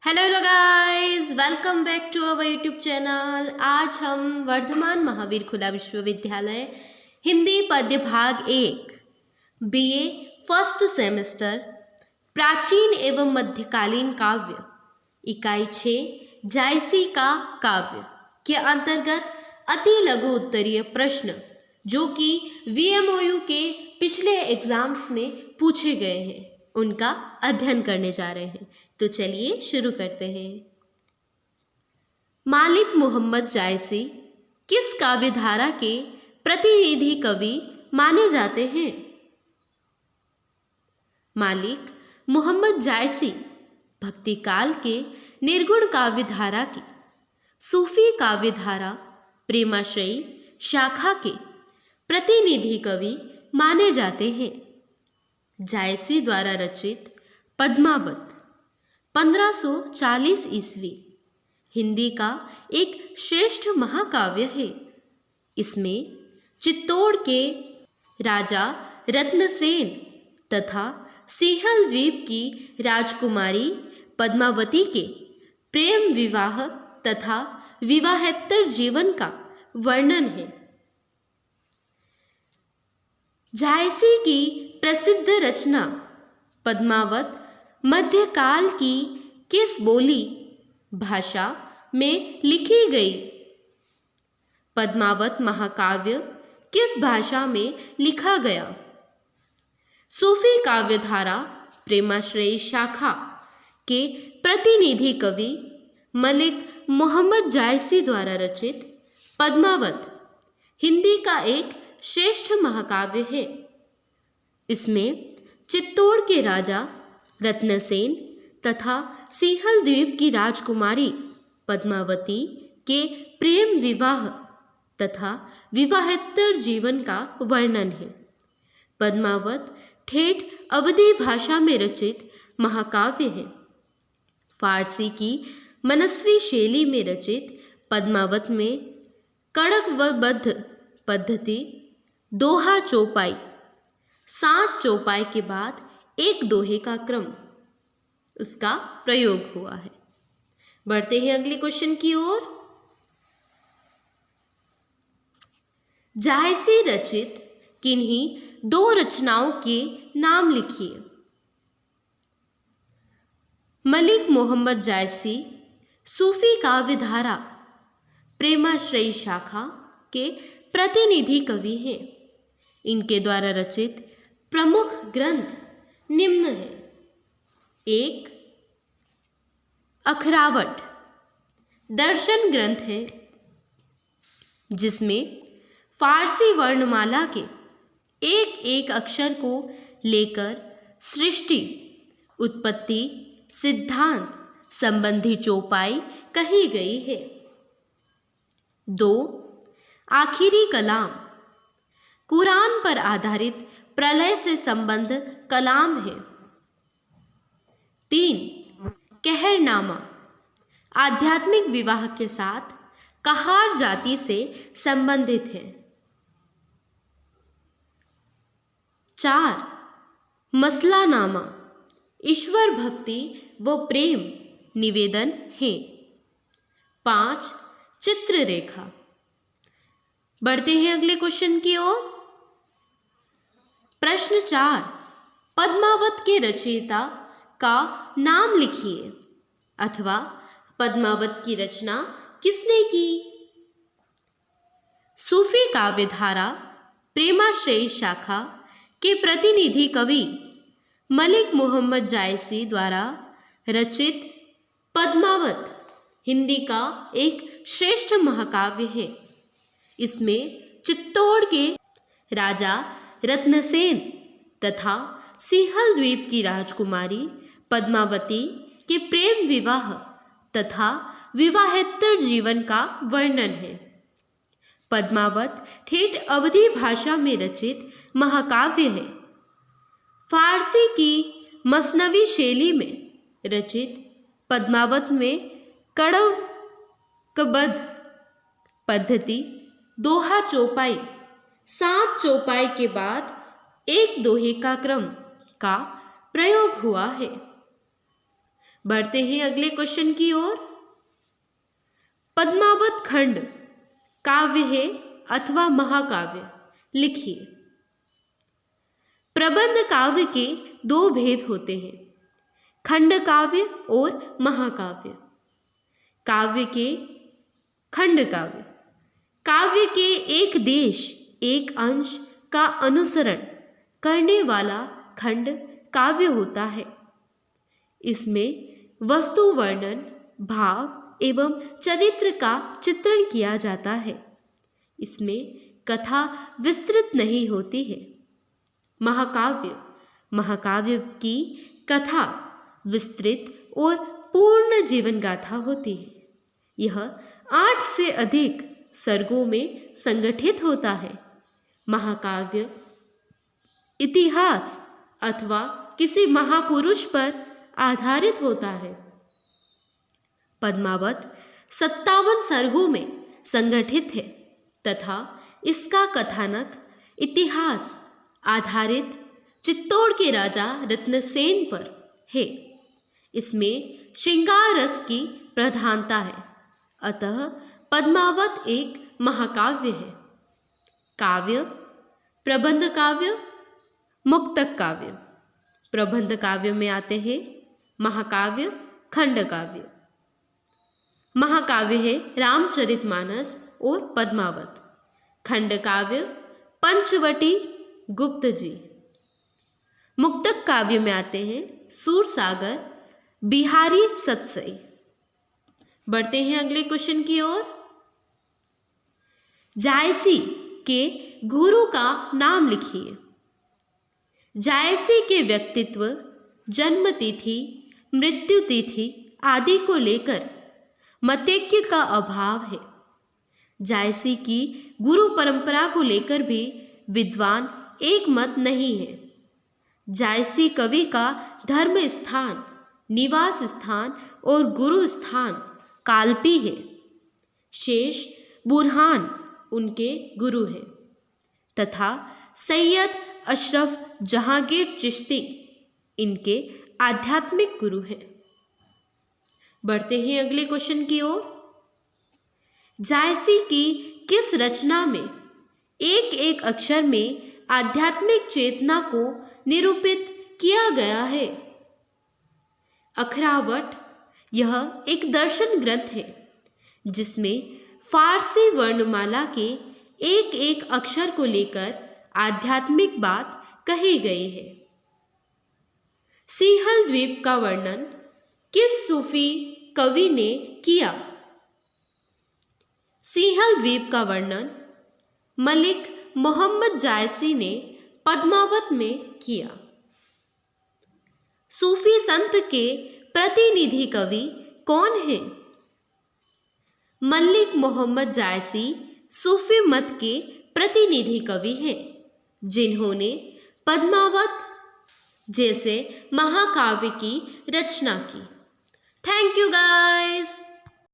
Hello guys, welcome back to our YouTube channel. आज हम वर्धमान महावीर खुला विश्वविद्यालय हिंदी पद्य भाग 1 बीए फर्स्ट सेमेस्टर प्राचीन एवं मध्यकालीन काव्य इकाई 6 जायसी का काव्य के अंतर्गत अति लघु उत्तरीय प्रश्न जो कि वीएमओयू के पिछले एग्जाम्स में पूछे गए हैं उनका अध्ययन करने जा रहे हैं। तो चलिए शुरू करते हैं। मालिक मोहम्मद जायसी किस काव्यधारा के प्रतिनिधि कवि माने जाते हैं? मालिक मोहम्मद जायसी भक्ति काल के निर्गुण काव्यधारा की सूफी काव्यधारा प्रेमाश्रयी शाखा के प्रतिनिधि कवि माने जाते हैं। जायसी द्वारा रचित पद्मावत 1540 ईस्वी हिंदी का एक श्रेष्ठ महाकाव्य है। इसमें चित्तौड़ के राजा रत्नसेन तथा सिंहल द्वीप की राजकुमारी पद्मावती के प्रेम विवाह तथा विवाहेतर जीवन का वर्णन है। जायसी की प्रसिद्ध रचना पद्मावत मध्यकाल की किस बोली भाषा में लिखी गई? पद्मावत महाकाव्य किस भाषा में लिखा गया? सूफी काव्यधारा प्रेमाश्रयी शाखा के प्रतिनिधि कवि मलिक मोहम्मद जायसी द्वारा रचित पद्मावत हिंदी का एक श्रेष्ठ महाकाव्य है। इसमें चित्तौड़ के राजा रत्नसेन तथा सिंहल द्वीप की राजकुमारी पद्मावती के प्रेम विवाह तथा विवाहेतर जीवन का वर्णन है। पद्मावत ठेठ अवधी भाषा में रचित महाकाव्य है। फारसी की मनस्वी शैली में रचित पद्मावत में कड़क व बद्ध पद्धति दोहा चौपाई 7 चौपाई के बाद एक दोहे का क्रम उसका प्रयोग हुआ है। बढ़ते हैं अगले क्वेश्चन की ओर। जायसी रचित किन्हीं 2 रचनाओं के नाम लिखिए। मलिक मोहम्मद जायसी सूफी काव्यधारा प्रेमाश्रयी शाखा के प्रतिनिधि कवि हैं। इनके द्वारा रचित प्रमुख ग्रंथ निम्न है। 1 अखरावट दर्शन ग्रंथ है जिसमें फारसी वर्णमाला के एक एक अक्षर को लेकर सृष्टि उत्पत्ति सिद्धांत संबंधी चौपाई कही गई है। 2 आखिरी कलाम कुरान पर आधारित प्रलय से संबंध कलाम है। 3 कहरनामा आध्यात्मिक विवाह के साथ कहार जाति से संबंधित है। 4 मसलानामा ईश्वर भक्ति व प्रेम निवेदन है। 5 चित्ररेखा। बढ़ते हैं अगले क्वेश्चन की ओर। प्रश्न 4 पद्मावत के रचयिता का नाम लिखिए अथवा पद्मावत की रचना किसने की? सूफी काव्यधारा प्रेमाश्रयी शाखा के प्रतिनिधि कवि मलिक मोहम्मद जायसी द्वारा रचित पद्मावत हिंदी का एक श्रेष्ठ महाकाव्य है। इसमें चित्तौड़ के राजा रत्नसेन तथा सिंहल द्वीप की राजकुमारी पद्मावती के प्रेम विवाह तथा विवाहेतर जीवन का वर्णन है। पद्मावत ठेठ अवधी भाषा में रचित महाकाव्य है। फारसी की मसनवी शैली में रचित पद्मावत में कड़वकबद्ध पद्धति दोहा चौपाई 7 चौपाई के बाद एक दोहे का क्रम का प्रयोग हुआ है। बढ़ते हैं अगले क्वेश्चन की ओर। पद्मावत खंड काव्य है अथवा महाकाव्य? लिखिए। प्रबंध काव्य के दो भेद होते हैं, खंड काव्य और महाकाव्य। काव्य के खंड काव्य, काव्य के एक देश एक अंश का अनुसरण करने वाला खंड काव्य होता है। इसमें वस्तु वर्णन, भाव एवं चरित्र का चित्रण किया जाता है। इसमें कथा विस्तृत नहीं होती है। महाकाव्य, महाकाव्य की कथा विस्तृत और पूर्ण जीवन गाथा होती है। यह 8 से अधिक सर्गों में संगठित होता है। महाकाव्य इतिहास अथवा किसी महापुरुष पर आधारित होता है। पद्मावत 57 सर्गों में संगठित है तथा इसका कथानक इतिहास आधारित चित्तौड़ के राजा रत्नसेन पर है। इसमें श्रृंगार रस की प्रधानता है, अतः पद्मावत एक महाकाव्य है। काव्य, प्रबंध काव्य, मुक्तक काव्य। प्रबंध काव्य में आते हैं महाकाव्य, खंड काव्य। महाकाव्य है रामचरितमानस और पद्मावत। खंड काव्य पंचवटी, गुप्त जी। मुक्तक काव्य में आते हैं सूरसागर, बिहारी सतसई। बढ़ते हैं अगले क्वेश्चन की ओर। जायसी के गुरु का नाम लिखिए। जायसी के व्यक्तित्व, जन्म तिथि, मृत्यु तिथि आदि को लेकर मतैक्य का अभाव है। जायसी की गुरु परंपरा को लेकर भी विद्वान एक मत नहीं है। जायसी कवि का धर्म स्थान, निवास स्थान और गुरु स्थान काल्पी है। शेष बुरहान उनके गुरु हैं तथा सैयद अशरफ जहांगीर चिश्ती इनके आध्यात्मिक गुरु हैं। बढ़ते हैं अगले क्वेश्चन की ओर। जायसी की किस रचना में एक एक अक्षर में आध्यात्मिक चेतना को निरूपित किया गया है? अखरावट यह एक दर्शन ग्रंथ है जिसमें फारसी वर्णमाला के एक एक अक्षर को लेकर आध्यात्मिक बात कही गई है। सिंहल द्वीप का वर्णन किस सूफी कवि ने किया? सिंहल द्वीप का वर्णन मलिक मोहम्मद जायसी ने पद्मावत में किया। सूफी संत के प्रतिनिधि कवि कौन है? मलिक मोहम्मद जायसी सूफी मत के प्रतिनिधि कवि हैं जिन्होंने पद्मावत जैसे महाकाव्य की रचना की। Thank you guys.